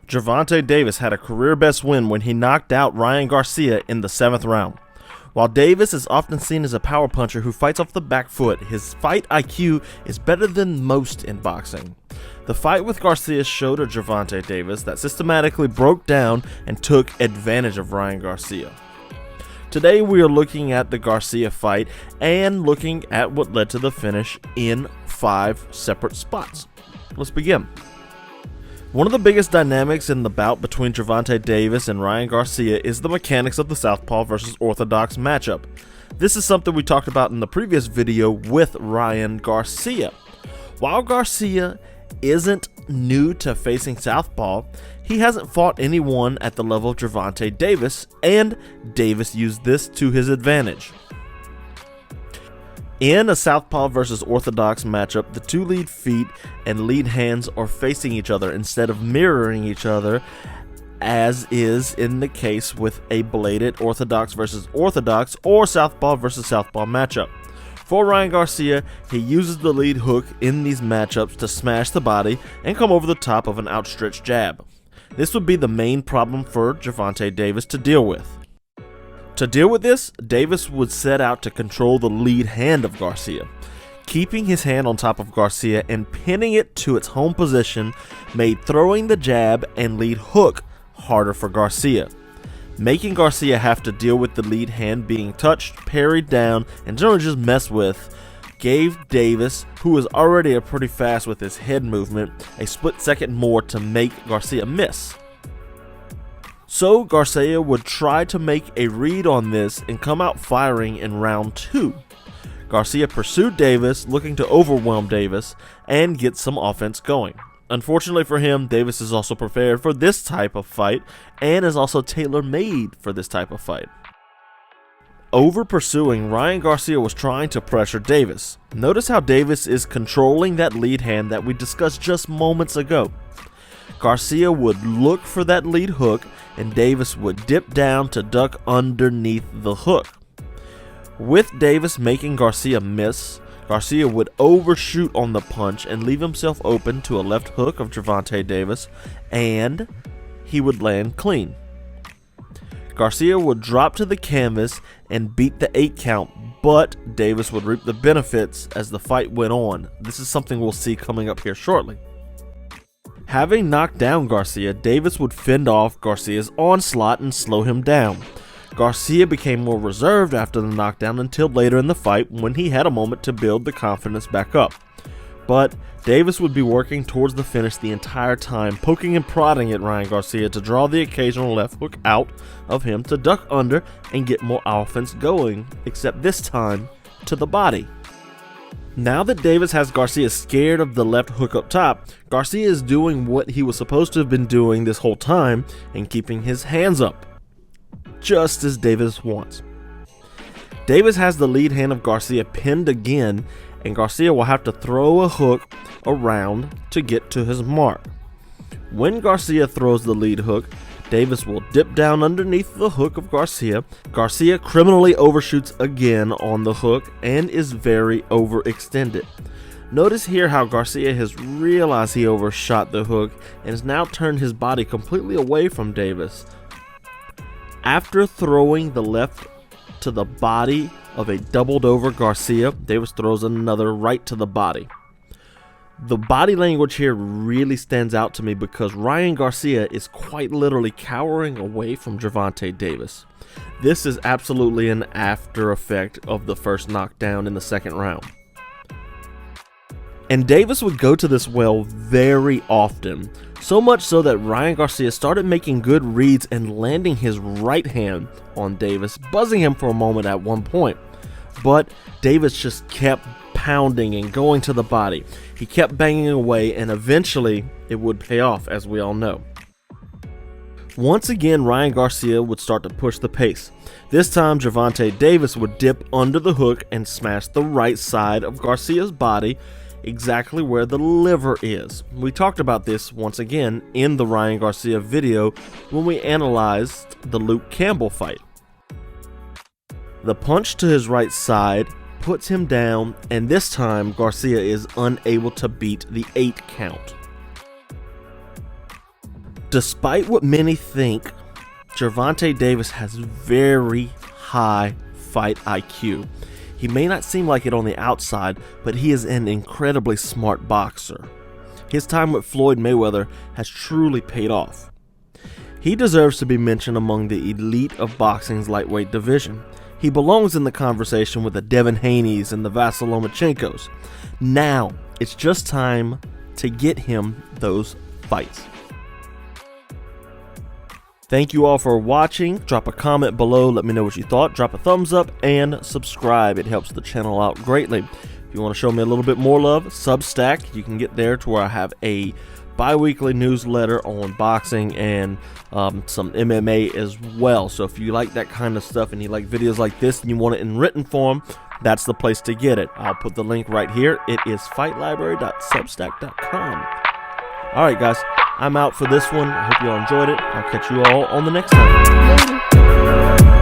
Gervonta Davis had a career-best win when he knocked out Ryan Garcia in the 7th round. While Davis is often seen as a power puncher who fights off the back foot, his fight IQ is better than most in boxing. The fight with Garcia showed to Gervonta Davis that systematically broke down and took advantage of Ryan Garcia. Today we are looking at the Garcia fight and looking at what led to the finish in 5 separate spots. Let's begin. One of the biggest dynamics in the bout between Gervonta Davis and Ryan Garcia is the mechanics of the Southpaw versus orthodox matchup. This is something we talked about in the previous video with Ryan Garcia. While Garcia isn't new to facing Southpaw, he hasn't fought anyone at the level of Gervonta Davis, and Davis used this to his advantage. In a Southpaw versus orthodox matchup, the 2 lead feet and lead hands are facing each other instead of mirroring each other, as is in the case with a bladed orthodox versus orthodox or Southpaw versus Southpaw matchup. For Ryan Garcia, he uses the lead hook in these matchups to smash the body and come over the top of an outstretched jab. This would be the main problem for Gervonta Davis to deal with. To deal with this, Davis would set out to control the lead hand of Garcia. Keeping his hand on top of Garcia and pinning it to its home position made throwing the jab and lead hook harder for Garcia. Making Garcia have to deal with the lead hand being touched, parried down, and generally just messed with gave Davis, who was already pretty fast with his head movement, a split second more to make Garcia miss. So Garcia would try to make a read on this and come out firing in round 2. Garcia pursued Davis, looking to overwhelm Davis and get some offense going. Unfortunately for him, Davis is also prepared for this type of fight and is also tailor-made for this type of fight. Over pursuing, Ryan Garcia was trying to pressure Davis. Notice how Davis is controlling that lead hand that we discussed just moments ago. Garcia would look for that lead hook and Davis would dip down to duck underneath the hook. With Davis making Garcia miss, Garcia would overshoot on the punch and leave himself open to a left hook of Gervonta Davis, and he would land clean. Garcia would drop to the canvas and beat the 8 count, but Davis would reap the benefits as the fight went on. This is something we'll see coming up here shortly. Having knocked down Garcia, Davis would fend off Garcia's onslaught and slow him down. Garcia became more reserved after the knockdown until later in the fight when he had a moment to build the confidence back up. But Davis would be working towards the finish the entire time, poking and prodding at Ryan Garcia to draw the occasional left hook out of him to duck under and get more offense going, except this time to the body. Now that Davis has Garcia scared of the left hook up top, Garcia is doing what he was supposed to have been doing this whole time and keeping his hands up, just as Davis wants. Davis has the lead hand of Garcia pinned again, and Garcia will have to throw a hook around to get to his mark. When Garcia throws the lead hook, Davis will dip down underneath the hook of Garcia. Garcia criminally overshoots again on the hook and is very overextended. Notice here how Garcia has realized he overshot the hook and has now turned his body completely away from Davis. After throwing the left to the body of a doubled over Garcia, Davis throws another right to the body. The body language here really stands out to me because Ryan Garcia is quite literally cowering away from Gervonta Davis. This is absolutely an after effect of the first knockdown in the 2nd round. And Davis would go to this well very often, so much so that Ryan Garcia started making good reads and landing his right hand on Davis, buzzing him for a moment at one point. But Davis just kept pounding and going to the body. He kept banging away, and eventually it would pay off, as we all know. Once again, Ryan Garcia would start to push the pace. This time, Gervonta Davis would dip under the hook and smash the right side of Garcia's body, exactly where the liver is. We talked about this once again in the Ryan Garcia video when we analyzed the Luke Campbell fight. The punch to his right side puts him down, and this time Garcia is unable to beat the 8 count. Despite what many think, Gervonta Davis has very high fight IQ. He may not seem like it on the outside, but he is an incredibly smart boxer. His time with Floyd Mayweather has truly paid off. He deserves to be mentioned among the elite of boxing's lightweight division. He belongs in the conversation with the Devin Haney's and the Vasyl Lomachenkos. Now, it's just time to get him those fights. Thank you all for watching. Drop a comment below, let me know what you thought. Drop a thumbs up and subscribe. It helps the channel out greatly. If you want to show me a little bit more love, Substack, you can get there to where I have a bi-weekly newsletter on boxing and some MMA as well. So if you like that kind of stuff and you like videos like this and you want it in written form, that's the place to get it. I'll put the link right here. It is fightlibrary.substack.com. Alright guys, I'm out for this one. I hope you all enjoyed it. I'll catch you all on the next time. Later.